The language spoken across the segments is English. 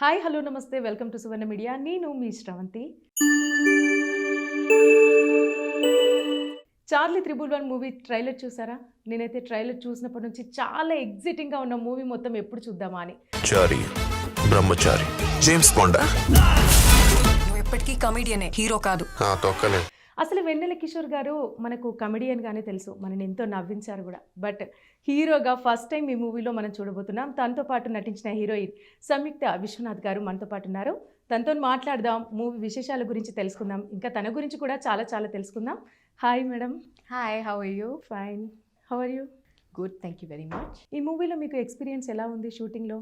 Hi hello నమస్తే welcome to Suvarna media. నేను మీ Sravanthi. Charlie 111 movie trailer చూసారా? నేనైతే ట్రైలర్ చూసినప్పటి నుంచి చాలా ఎగ్జైటింగ్గా ఉన్న మూవీ మొత్తం ఎప్పుడు చూద్దామా అని. చారీ, బ్రహ్మచారి, జేమ్స్ బాండా. నువ్వు ఎప్పటికీ కమెడియనే, హీరో కాదు. తొక్కలే. అసలు వెన్నెల కిషోర్ గారు మనకు కమెడియన్గానే తెలుసు, మనని ఎంతో నవ్వించారు కూడా. బట్ హీరోగా ఫస్ట్ టైం ఈ మూవీలో మనం చూడబోతున్నాం. తనతో పాటు నటించిన హీరోయిన్ సంయుక్త విశ్వనాథ్ గారు మనతో పాటు ఉన్నారు. తనతో మాట్లాడదాం, మూవీ విశేషాల గురించి తెలుసుకుందాం, ఇంకా తన గురించి కూడా చాలా చాలా తెలుసుకుందాం. Hi madam. Hi, how are you? Fine. How are you? Good, thank you very much. ఈ మూవీలో మీకు ఎక్స్పీరియన్స్ ఎలా ఉంది షూటింగ్లో?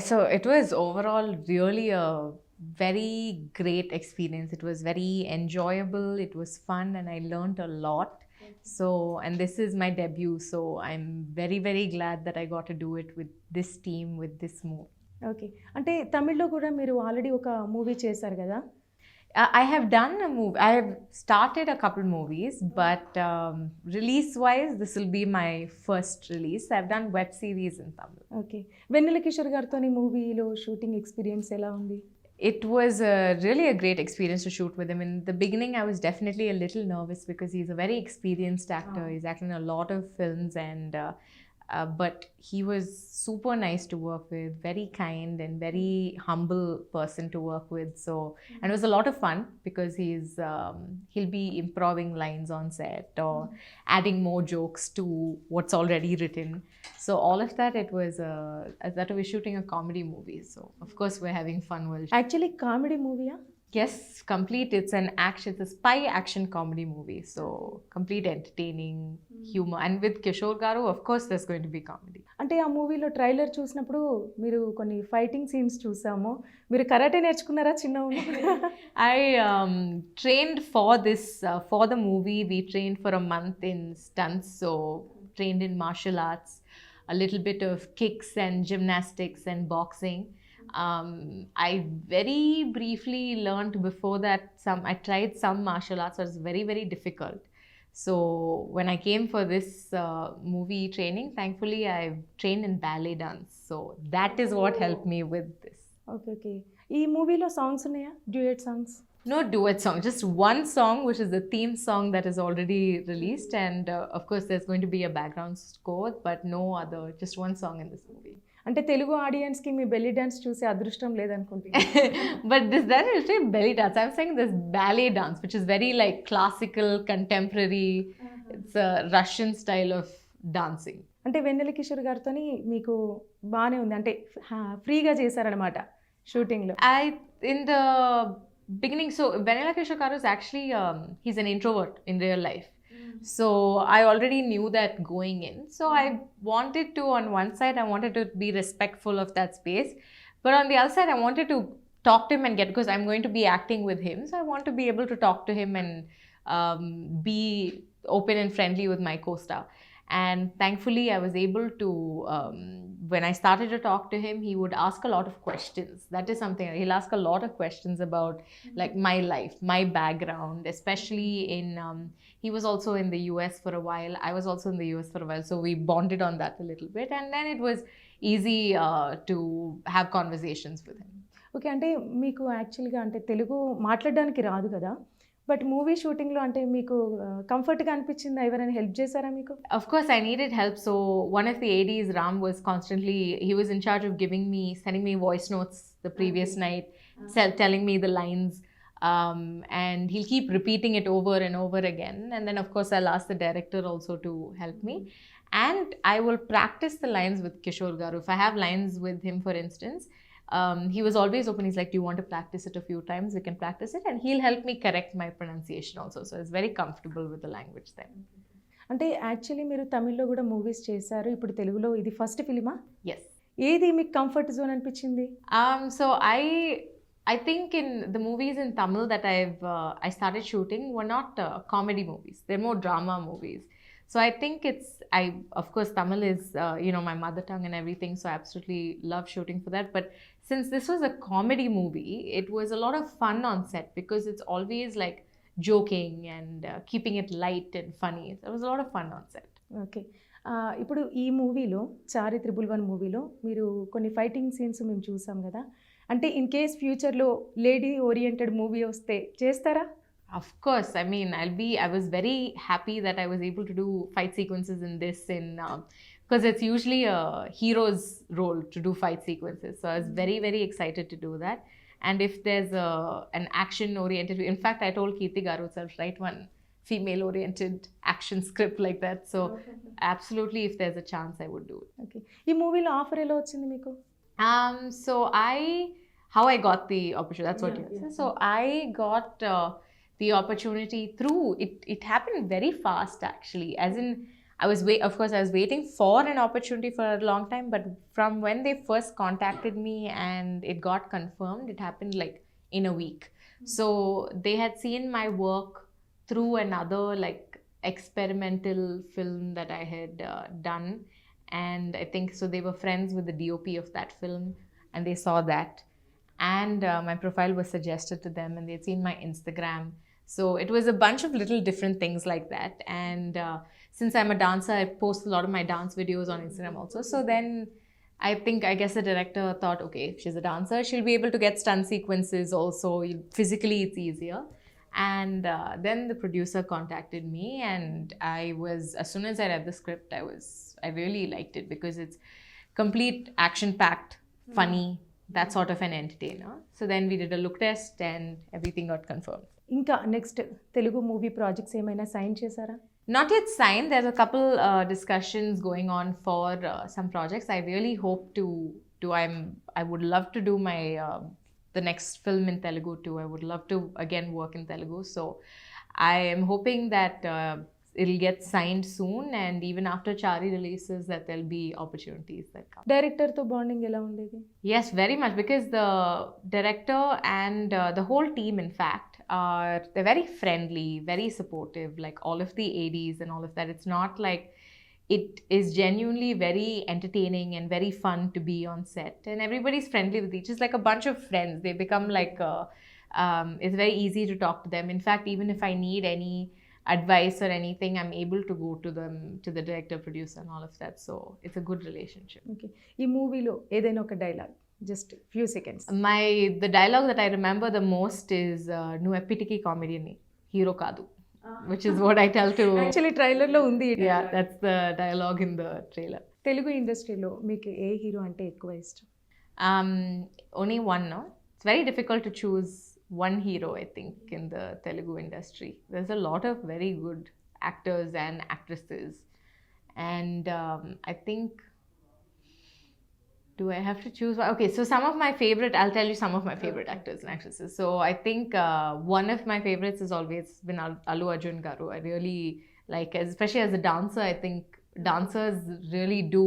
So it was overall really a very great experience. It was very enjoyable, it was fun, and I learned a lot. So, and this is my debut, so I'm very, very glad that I got to do it with this team, with this movie. Okay, అంటే తమిళ్లో కూడా మీరు already ఒక movie చేశారు కదా? I have done a movie. I have started a couple movies, but release-wise, this will be my first release. I've done web series in Tamil. Okay, Vennela Kishore గారితో మూవీలో shooting experience ఎలా ఉంది? It was really a great experience to shoot with him. In the beginning, I was definitely a little nervous because he's a very experienced actor. He's acted in a lot of films, and but he was super nice to work with, very kind and very humble person to work with. So, and it was a lot of fun because he'll be improving lines on set or adding more jokes to what's already written. So all of that, it was that we're shooting a comedy movie. So of course we're having fun while. Actually comedy మూవీయా? Yes, complete. It's an action. It's a spy action comedy movie. So complete entertaining, humor, and with Kishore Garu, of course, there's going to be comedy. అంటే ఆ మూవీలో trailer చూసినప్పుడు మీరు కొన్ని fighting scenes చూసాము. మీరు karate నేర్చుకున్నారా చిన్న ఉన్నప్పుడు? I trained for this for the movie. We trained for a month in stunts, so trained in martial arts, a little bit of kicks and gymnastics and boxing. I very briefly learned before that I tried some martial arts, so it's very, very difficult. So when I came for this movie training, thankfully I trained in ballet dance. So that is what helped me with this. Okay okay, ఈ మూవీలో songs ఉన్నాయా, duet songs? No duet song, just one song, which is the theme song that is already released. And of course, there's going to be a background score, but no other, just one song in this movie. అంటే తెలుగు ఆడియన్స్కి మీ belly dance చూసే అదృష్టం లేదనుకుంటున్నా. But this that is say belly dance. I'm saying this ballet dance, which is very like classical, contemporary. It's a Russian style of dancing. అంటే వెన్నెల కిషోర్ గారితో మీకు బాగానే ఉంది, అంటే ఫ్రీగా చేశారనమాట షూటింగ్లో? In the beginning, so Vanilla Kishore Garu is actually he's an introvert in real life. So I already knew that going in. So I wanted to, on one side, I wanted to be respectful of that space. But on the other side, I wanted to talk to him and because I'm going to be acting with him. So I want to be able to talk to him and be open and friendly with my co-star. And thankfully, I was able to, when I started to talk to him, he would ask a lot of questions. That is something, he'll ask a lot of questions about like my life, my background, especially in, he was also in the US for a while. I was also in the US for a while. So we bonded on that a little bit. And then it was easy to have conversations with him. Okay, అంటే మీకు యాక్చువల్గా అంటే తెలుగు మాట్లాడడానికి రాదు కదా, but movie షూటింగ్లో అంటే మీకు కంఫర్ట్గా అనిపించిందా? ఎవరైనా హెల్ప్ చేశారా మీకు? Of course, I needed help. So one of the ADs, Ram, was constantly, he was in charge of sending me voice notes the previous night, telling me the lines. And he'll keep repeating it over and over again. And then, of course, I'll ask the director also to help me. And I will practice the lines with Kishore Garu. If I have lines with him, for instance, he was always open. He's like, do you want to practice it a few times? We can practice it. And he'll help me correct my pronunciation also. So it's very comfortable with the language then. అంటే actually మీరు తమిళ్లో కూడా movies చేశారు, ఇప్పుడు తెలుగులో ఇది first ఫిలిమా? Yes. ఏది మీకు కంఫర్ట్ జోన్ అనిపించింది? So I think in the movies in Tamil that I started shooting were not comedy movies. They're more drama movies. So I think of course, Tamil is, my mother tongue and everything. So I absolutely love shooting for that. But since this was a comedy movie, it was a lot of fun on set because it's always like joking and keeping it light and funny. So it was a lot of fun on set. Okay, ఇప్పుడు ఈ మూవీలో చారీ 111 మూవీలో మీరు కొన్ని fighting scenes మేము చూసాం కదా, అంటే ఇన్ కేస్ ఫ్యూచర్లో లేడీ ఓరియంటెడ్ మూవీ వస్తే చేస్తారా? Of course, I mean, I was very happy that I was able to do fight sequences in this, because it's usually a hero's role to do fight sequences. So I was very, very excited to do that. And if there's an action oriented, in fact, I told Kirti Garu itself, write one female oriented action script like that. So absolutely, if there's a chance, I would do it. Okay. ఈ మూవీలో offer ఎలా వచ్చింది మీకు? So how I got the opportunity, that's what you said. So I got the opportunity through, it happened very fast actually, as in of course I was waiting for an opportunity for a long time, but from when they first contacted me and it got confirmed, it happened like in a week. So they had seen my work through another like experimental film that I had done, and I think so they were friends with the DOP of that film, and they saw that, and my profile was suggested to them, and they'd seen my Instagram. So it was a bunch of little different things like that, and since I'm a dancer, I post a lot of my dance videos on Instagram also. So then I guess the director thought, okay, if she's a dancer, she'll be able to get stunt sequences also. Physically, it's easier. And then the producer contacted me, and as soon as I read the script, I really liked it because it's complete action-packed, funny, that sort of an entertainer. So then we did a look test and everything got confirmed. ఇంకా next Telugu movie projects ఏమైనా sign చేశారా? Not yet signed. There's a couple discussions going on for some projects. I really hope to I would love to do my the next film in Telugu too. I would love to again work in Telugu. So I am hoping that it'll get signed soon, and even after Chaari releases, that there'll be opportunities that come. డైరెక్టర్తో bonding ఎలా ఉండేది? Yes, very much, because the director and the whole team, in fact, they're very friendly, very supportive, like all of the ADs and all of that. It's not like, it is genuinely very entertaining and very fun to be on set, and everybody's friendly with each. It's like a bunch of friends. They become like, it's very easy to talk to them. In fact, even if I need any advice or anything, I'm able to go to them, to the director, producer and all of that. So it's a good relationship. Okay. ఈ మూవీలో ఏదైనా ఒక dialogue, just few seconds. The dialogue that I remember the most is "Nu eppitiki comedy ni hero kaadu," which is what I tell to. Actually ట్రైలర్లో ఉంది. Yeah, that's the dialogue in the trailer. Telugu ఇండస్ట్రీలో మీకు ఏ hero అంటే ఎక్కువ ఇష్టం? Only one, no? It's very difficult to choose one hero, I think, in the Telugu industry. There's a lot of very good actors and actresses, and I think, do I have to choose one? Okay, so I'll tell you some of my favorite actors and actresses. So I think one of my favorites has always been Allu Arjun Garu. I really like, especially as a dancer, I think dancers really do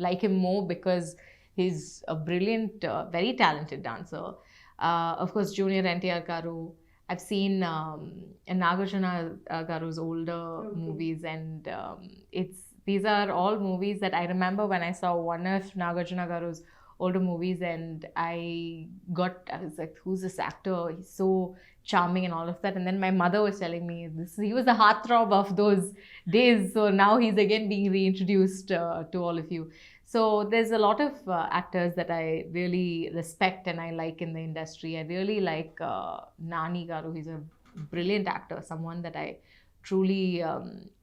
like him more because he's a brilliant, very talented dancer. Of course, Junior NTR Garu. I've seen Nagarjuna Garu's older movies, and these are all movies that I remember when I saw one of Nagarjuna Garu's older movies, and I was like, who's this actor? He's so charming and all of that. And then my mother was telling me he was the heartthrob of those days. So now he's again being reintroduced to all of you. So there's a lot of actors that I really respect and I like in the industry. I really like Nani Garu. He's a brilliant actor, someone that I truly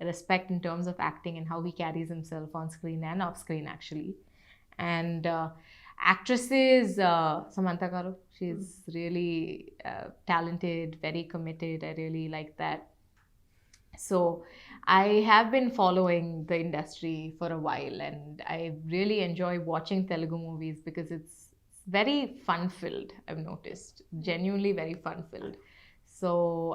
respect in terms of acting and how he carries himself on screen and off screen, actually. And actresses, Samantha Garu, she's really talented, very committed. I really like that. So I have been following the industry for a while, and I really enjoy watching Telugu movies because it's very fun-filled, I've noticed. Genuinely very fun-filled. So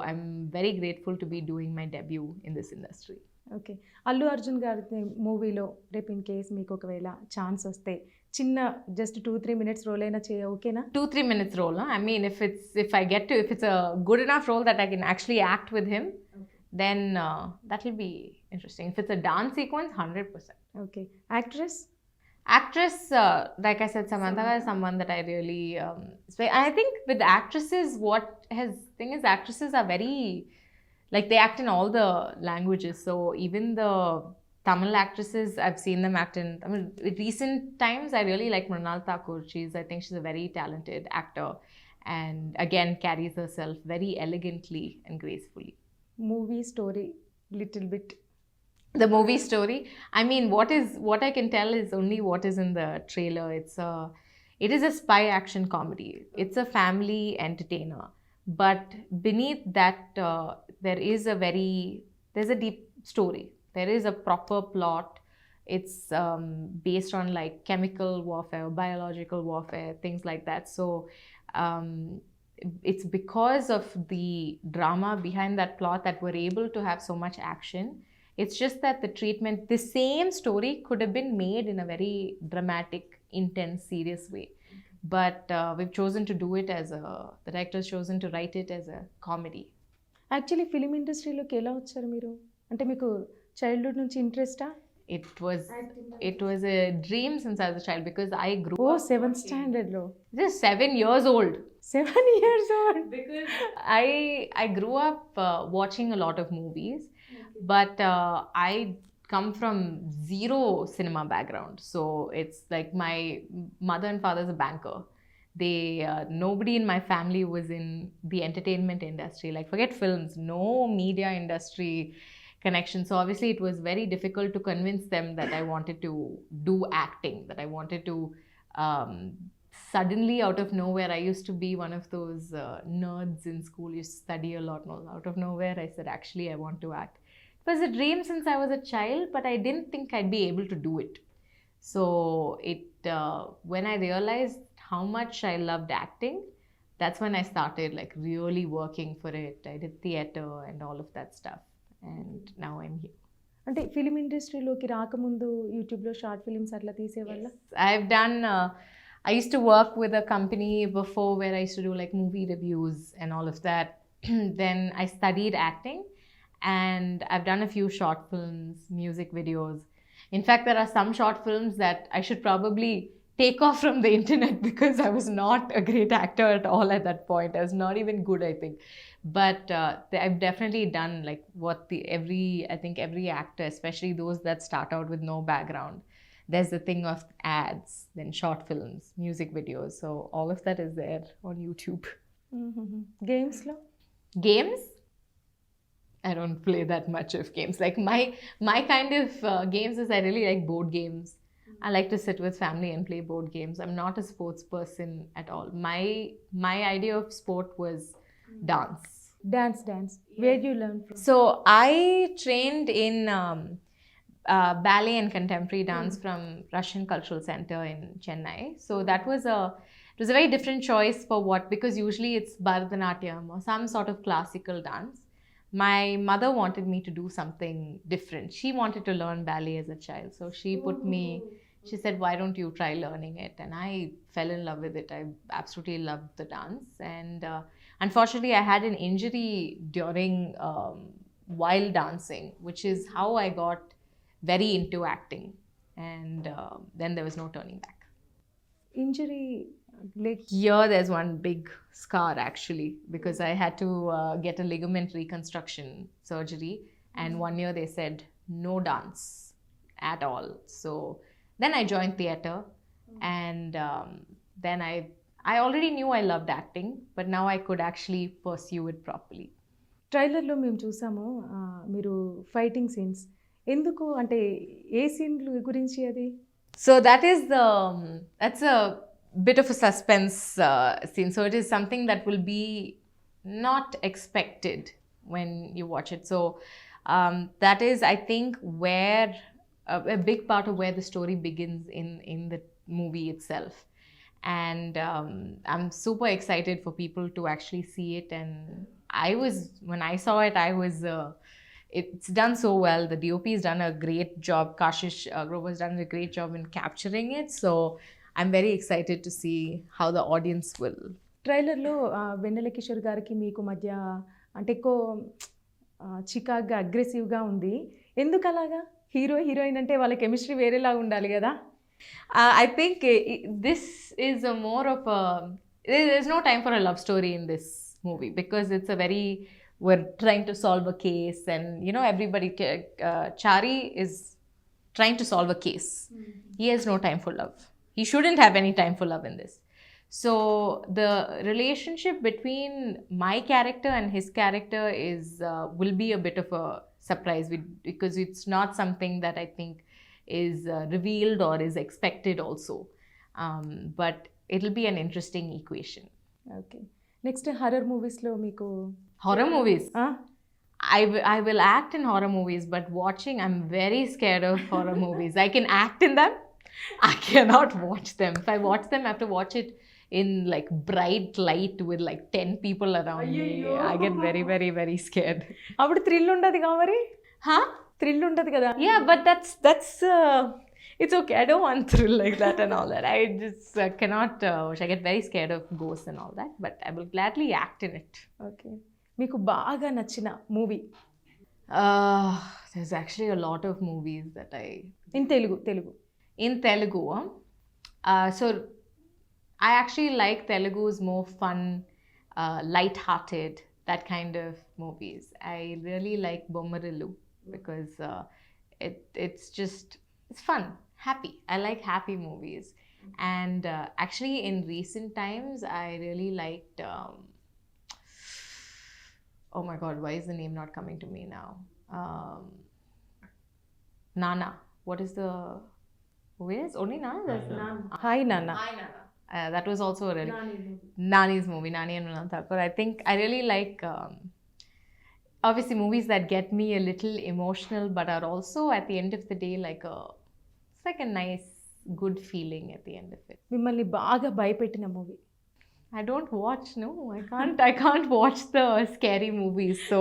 I'm very grateful to be doing my debut in this industry. Okay. Allu Arjun గారి మూవీలో రేపు in case మీకు ఒకవేళ chance వస్తే చిన్న just 2-3 minutes role అయినా ఓకేనా? 2-3 minutes role, huh? I mean, if it's a good enough role that I can actually act with him, then that will be interesting. If it's a dance sequence, 100%. Okay. Actress, like I said, Samantha is someone that I really, I think with actresses, actresses are very, like, they act in all the languages. So even the Tamil actresses, I've seen them act in. I mean, recent times, I really like Mrinal Thakur. I think she's a very talented actor, and again carries herself very elegantly and gracefully. Movie story little bit. The movie story, I mean, what I can tell is only what is in the trailer. It is a spy action comedy. It's a family entertainer, but beneath that there's a deep story. There is a proper plot. It's based on like chemical warfare, biological warfare, things like that. So um, it's because of the drama behind that plot that we're able to have so much action. It's just that the same story could have been made in a very dramatic, intense, serious way. But we've chosen to do it the director's chosen to write it as a comedy. Actually film ఇండస్ట్రీలోకి ఎలా వచ్చారు మీరు? అంటే మీకు childhood నుంచి ఇంట్రెస్టా? It was a dream since I was a child because I grew ఓ up 7th స్టాండర్డ్లో. just 7 years old. 7 years old. Because I grew up watching a lot of movies, but I come from zero cinema background. So it's like my mother and father's a banker. Nobody in my family was in the entertainment industry. Like forget films, no media industry connection. So obviously it was very difficult to convince them that I wanted to do acting, that I wanted to suddenly out of nowhere. I used to be one of those nerds in school, used to study a lot. No, out of nowhere I said actually I want to act. It was a dream since I was a child, but I didn't think I'd be able to do it. So when I realized how much I loved acting, that's when I started like really working for it. I did theatre and all of that stuff, and now I'm here. అంటే film ఇండస్ట్రీలోకి రాకముందు యూట్యూబ్లో short films అట్లా తీసేవాళ్ళ? I've done I used to work with a company before where I used to do like movie reviews and all of that. Then I studied acting, and I've done a few short films, music videos. In fact, there are some short films that I should probably take off from the internet because I was not a great actor at all at that point. I was not even good, I think. But I've definitely done like what every actor, especially those that start out with no background, there's the thing of ads, then short films, music videos. So all of that is there on YouTube. గేమ్స్లో? Games? I don't play that much of games. Like my kind of games is I really like board games. I like to sit with family and play board games. I'm not a sports person at all. My idea of sport was dance. Dance. Where do you learn from? So I trained in ballet and contemporary dance from Russian Cultural Center in Chennai. So it was a very different choice for because usually it's Bharatanatyam or some sort of classical dance. My mother wanted me to do something different. She wanted to learn ballet as a child. So she said, why don't you try learning it? And I fell in love with it. I absolutely loved the dance. And unfortunately, I had an injury during while dancing, which is how I got very into acting. And then there was no turning back. Injury like Here, there's one big scar actually, because I had to get a ligament reconstruction surgery. And 1 year they said, no dance at all. So then I joined theatre, and then I already knew I loved acting, but now I could actually pursue it properly. ట్రైలర్లో మేము చూసాము మీరు fighting scenes. ఎందుకు అంటే ఏ సీన్లు గురించి అది? So that's a bit of a suspense scene. So it is something that will be not expected when you watch it. So that is, I think, where a big part of where the story begins in the movie itself. And I'm super excited for people to actually see it. And when I saw it, it's done so well. The DOP has done a great job. Kashish Grover's done a great job in capturing it. So I'm very excited to see how the audience will. ట్రైలర్లో వెన్నెల కిషోర్ గారికి మీకు మధ్య అంటే ఎక్కువ చికాగ్గా అగ్రెసివ్గా ఉంది. ఎందుకు అలాగా? హీరోయిన్ అంటే వాళ్ళ కెమిస్ట్రీ వేరేలా ఉండాలి కదా? I think this is there's no time for a love story in this movie, because we're trying to solve a case, and everybody, Chaari is trying to solve a case. He has no time for love. He shouldn't have any time for love in this. So the relationship between my character and his character is will be a bit of a surprise because it's not something that I think is revealed or is expected also. But it'll be an interesting equation. Okay next horror మూవీస్లో మీకు Horror movies. ఆ? I will act in horror movies, but watching, I'm very scared of horror movies. I can act in them. I cannot watch them. If I watch them, I have to watch it in like bright light with like 10 people around me. I get very, very, very scared. అప్పుడు thrill ఉండదు కదా మరి Huh? Thrill ఉండదు కదా Yeah, but that's it's okay. I don't want thrill like that and all that. I just cannot watch. I get very scared of ghosts and all that. But I will gladly act in it. Okay మీకు బాగా నచ్చిన movie There's actually a lot of movies that I in Telugu in Telugu. So I actually like Telugu's more fun, light-hearted, that kind of movies. I really like Bommarilu because it's fun, happy. I like happy movies. And actually in recent times, I really liked, oh my God, why is the name not coming to me now? Nana. What is the... Where is only Nana? There's Nana. Hi నాన్న Hi, Nana. That was also a really Nani's movie, Nani and Nana Thakur. I think I really like obviously movies that get me a little emotional, but are also at the end of the day it's like a nice, good feeling at the end of it. మిమ్మల్ని బాగా భయపెట్టిన movie I don't watch. No, I can't watch the scary movies. So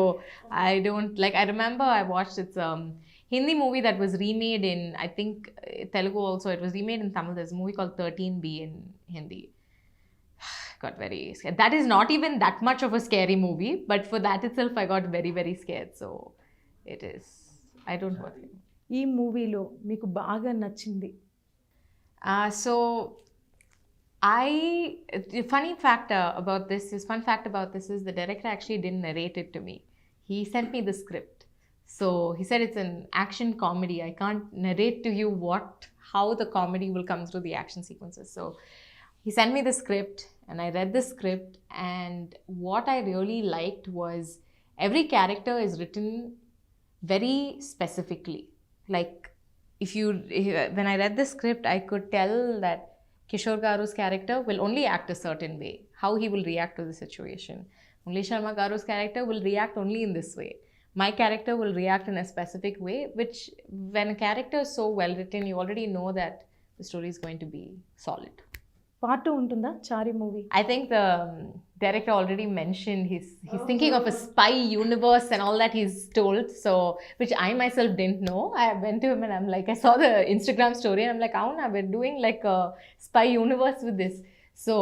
I don't like. I remember I watched it's Hindi movie that was remade in, I think Telugu also. It was remade in Tamil. There's a movie called 13B in Hindi. Got very scared. That is not even that much of a scary movie, but for that itself, I got very, very scared. So it is. I don't watch it. ఈ మూవీలో మీకు బాగా నచ్చింది So the fun fact about this is the director actually didn't narrate it to me. He sent me the script. So he said it's an action comedy. I can't narrate to you how the comedy will come through the action sequences. So he sent me the script and I read the script, and what I really liked was every character is written very specifically. Like when I read the script, I could tell that Kishore Garu's character will only act a certain way, how he will react to the situation. Murali Sharma Garu's character will react only in this way. My character will react in a specific way, which when a character is so well written, you already know that the story is going to be solid. Part 2 ఉంటుందా చారీ movie I think the director already mentioned he's thinking of a spy universe and all that he's told, so which I myself didn't know. I went to him and I'm like, I saw the Instagram story and I'm like, Avuna, we're doing like a spy universe with this. So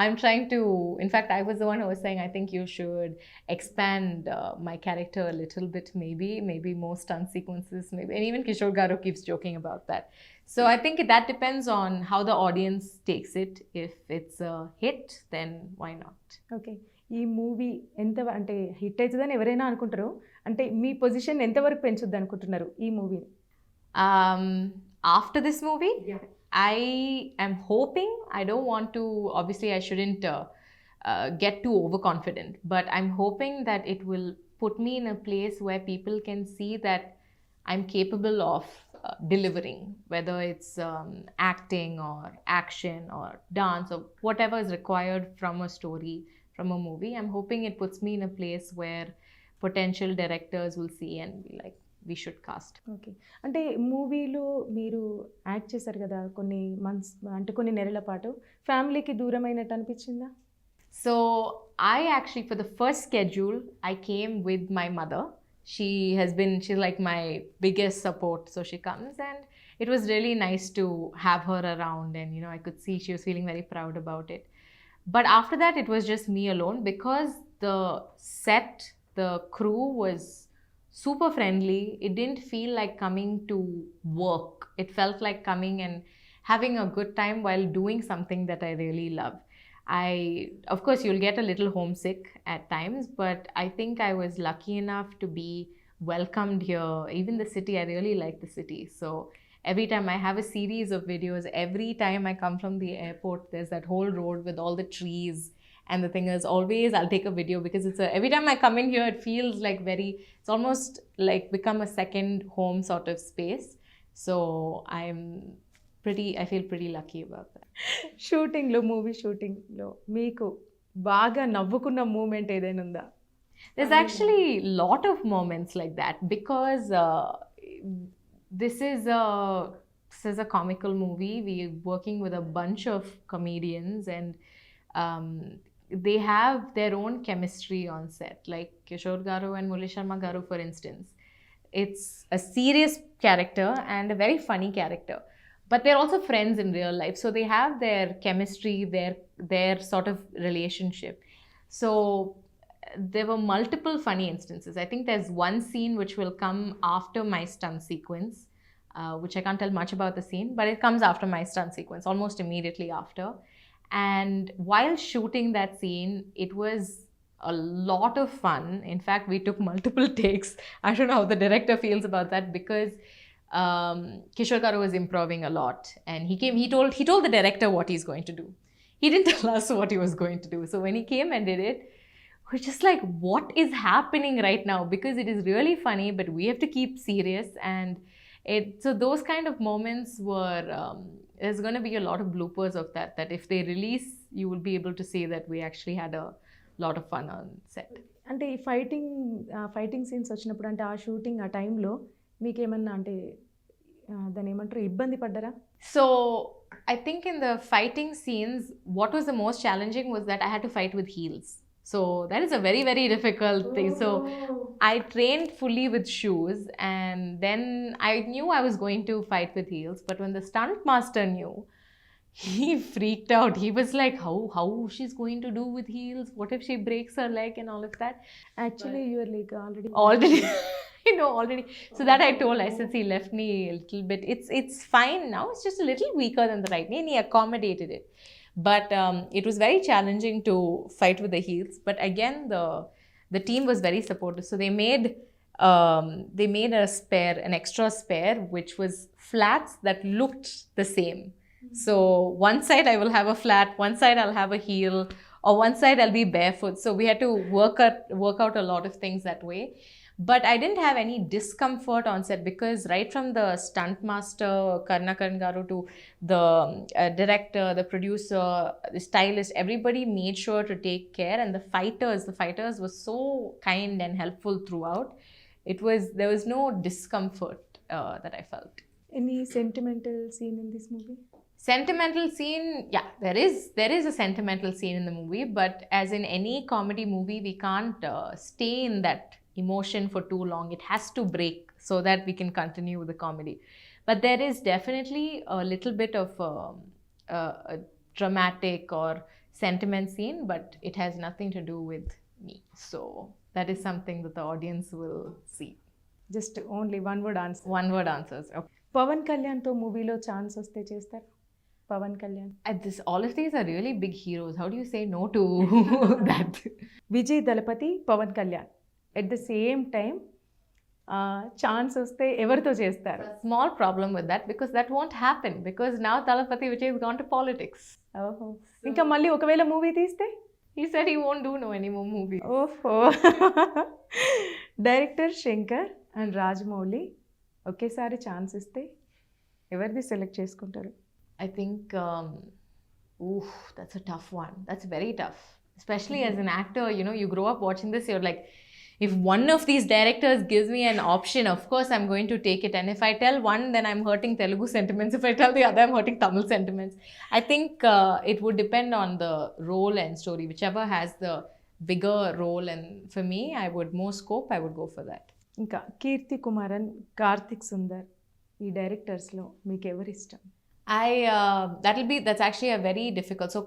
I'm trying to, in fact, I was the one who was saying, I think you should expand my character a little bit, maybe more stunt sequences, maybe. And even Kishore Garu keeps joking about that. So I think that depends on how the audience takes it. If it's a hit, then why not? Okay ఈ movie ఎంత అంటే hit అవుతుందని ఎవరైనా అనుకుంటారు అంటే మీ position ఎంతవరకు పెంచుద్ది అనుకుంటున్నారు ఈ మూవీని After this movie, I am hoping, I don't want to, obviously I shouldn't get too overconfident, but I'm hoping that it will put me in a place where people can see that I'm capable of delivering, whether it's acting or action or dance or whatever is required from a story, from a movie. I'm hoping it puts me in a place where potential directors will see and be like, we should cast. Okay అంటే మూవీలో మీరు act చేశారు కదా కొన్ని months అంటే కొన్ని నెలల పాటు ఫ్యామిలీకి దూరమైనట్టు అనిపించిందా So I actually, for the first schedule, I came with my mother. She's like my biggest support. So she comes and it was really nice to have her around, and I could see she was feeling very proud about it. But after that, it was just me alone because the set, the crew was super friendly. It didn't feel like coming to work. It felt like coming and having a good time while doing something that I really love. Of course, you'll get a little homesick at times, but I think I was lucky enough to be welcomed here. Even the city, I really like the city. So every time I have a series of videos. Every time I come from the airport, there's that whole road with all the trees. And the thing is, always I'll take a video because every time I come in here, it feels like it's almost like become a second home sort of space. So I feel pretty lucky about that. షూటింగ్లో movie షూటింగ్లో మీకు బాగా నవ్వుకున్న moment ఏదైనా ఉందా? There's actually a lot of moments like that because this is a comical movie. We're working with a bunch of comedians and they have their own chemistry on set. Like Kishore Garu and Murali Sharma Garu, for instance. It's a serious character and a very funny character. But they're also friends in real life. So they have their chemistry, their sort of relationship. So there were multiple funny instances. I think there's one scene which will come after my stunt sequence, which I can't tell much about the scene, but it comes after my stunt sequence, almost immediately after. And while shooting that scene, it was a lot of fun. In fact, we took multiple takes. I don't know how the director feels about that because Kishore Garu was improving a lot, and he told the director what he's going to do. He didn't tell us what he was going to do. So when he came and did it, we're just like, what is happening right now? Because it is really funny, but we have to keep serious. And so those kind of moments were, there's going to be a lot of bloopers of that if they release, you will be able to see that we actually had a lot of fun on set. అంటే ఈ fighting scenes వచ్చినప్పుడు అంటే ఆ shooting ఆ టైంలో మీకేమన్నా అంటే దాన్ని ఏమంటారు ఇబ్బంది పడ్డారా? So I think in the fighting scenes, what was the most challenging was that I had to fight with heels. So that is a very, very difficult thing. So I trained fully with shoes, and then I knew I was going to fight with heels. But when the stunt master knew, he freaked out. He was like, how she's going to do with heels? What if she breaks her leg and all of that? Actually you are like Already. Already. So that I told, I said, see, left knee a little bit. It's fine now. It's just a little weaker than the right knee, and he accommodated it. But it was very challenging to fight with the heels. But again, the team was very supportive. So they made a spare, an extra spare, which was flats that looked the same. So one side I will have a flat, one side I'll have a heel, or one side I'll be barefoot. So we had to work out a lot of things that way. But I didn't have any discomfort on set because right from the stunt master, Karnakaran Garu, to the director, the producer, the stylist, everybody made sure to take care. And the fighters were so kind and helpful throughout. There was no discomfort that I felt. Any sentimental scene in this movie? Sentimental scene, yeah, there is a sentimental scene in the movie, but as in any comedy movie, we can't stay in that emotion for too long. It has to break so that we can continue with the comedy. But there is definitely a little bit of a dramatic or sentiment scene, but it has nothing to do with me. So that is something that the audience will see. Just only one word answer. One word answers. Okay. Pawan కళ్యాణ్తో మూవీలో chance వస్తే చేస్తారు? Pawan Kalyan. All of these are really big heroes. How do you say no to that? Vijay Thalapathy, Pawan Kalyan at the same time chance వస్తే ఎవరితో చేస్తారు? Small problem with that because that won't happen because now Talapati Vijay has gone to politics. ఓహో, ఇంకా మళ్ళీ ఒకవేళ movie తీస్తే? He said he won't do any more movies. ఓహో. Director Shankar and Rajamouli ఒకేసారి ఛాన్స్ ఇస్తే ఎవరిది సెలెక్ట్ చేసుకుంటారు? I think, that's a tough one. That's very tough. Especially as an actor, you grow up watching this, you're like, if one of these directors gives me an option, of course I'm going to take it. And if I tell one, then I'm hurting Telugu sentiments. If I tell the other, I'm hurting Tamil sentiments. I think it would depend on the role and story. Whichever has the bigger role, and for me, more scope, I would go for that. ఇంకా కీర్తి కుమారన్, కార్తిక్ సుందర్, ఈ డైరెక్టర్స్లో మీకు ఎవరు ఇష్టం? That's actually a very difficult. So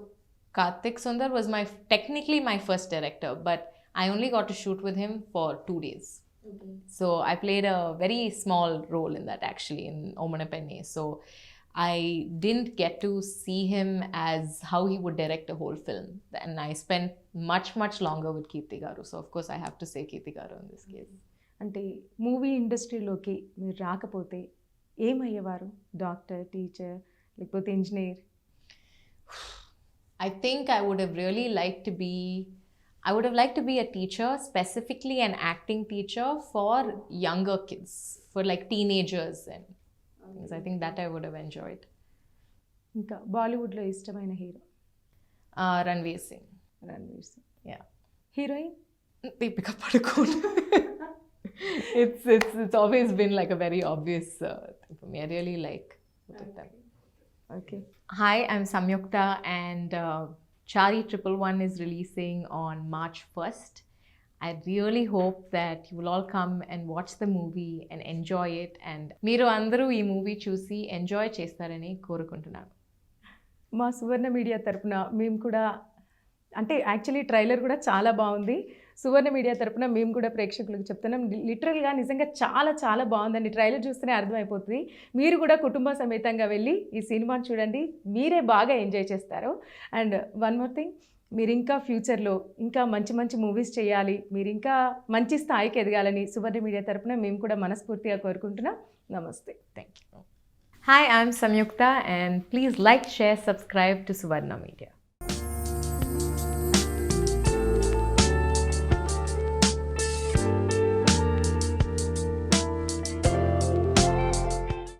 Karthik Sundar was technically my first director, but I only got to shoot with him for 2 days. Okay. So I played a very small role in that actually in Omanapenne. So I didn't get to see him as how he would direct a whole film. And I spent much longer with Kirti Garu. So of course I have to say Kirti Garu in this case. అంటే movie ఇండస్ట్రీలోకి మీరు రాకపోతే ఏమయ్యేవారు? Doctor, teacher లేకపోతే engineer? I think I would have really liked to be. I would have liked to be a teacher, specifically an acting teacher for younger kids, for like teenagers and things. I think that I would have enjoyed. ఇంకా బాలీవుడ్లో ఇష్టమైన hero? Ranveer Singh. Ranveer Singh. Yeah. Heroine? Deepika Padukone. It's always been like a very obvious thing for me. I really like both of them. Okay. Hi, I'm Samyuktha, and Chaari 111 is releasing on March 1st. I really hope that you will all come and watch the movie and enjoy it. And మీరు అందరూ ఈ movie చూసి enjoy చేస్తారని కోరుకుంటున్నాను. మా సువర్ణ media తరపున మేము కూడా, అంటే యాక్చువల్లీ ట్రైలర్ కూడా చాలా బాగుంది. సువర్ణ మీడియా తరపున మేము కూడా ప్రేక్షకులకు చెప్తున్నాం, లిటరల్గా నిజంగా చాలా చాలా బాగుందండి. ట్రైలర్ చూస్తేనే అర్థమైపోతుంది. మీరు కూడా కుటుంబ సమేతంగా వెళ్ళి ఈ సినిమాని చూడండి, మీరే బాగా ఎంజాయ్ చేస్తారు. అండ్ వన్ మోర్ థింగ్, మీరు ఇంకా ఫ్యూచర్లో ఇంకా మంచి మంచి మూవీస్ చేయాలి, మీరు ఇంకా మంచి స్థాయికి ఎదగాలని సువర్ణ మీడియా తరపున మేము కూడా మనస్ఫూర్తిగా కోరుకుంటున్నాం. నమస్తే. Thank you. Hi, I'm Samyuktha, and please like, share, subscribe to Suvarna Media.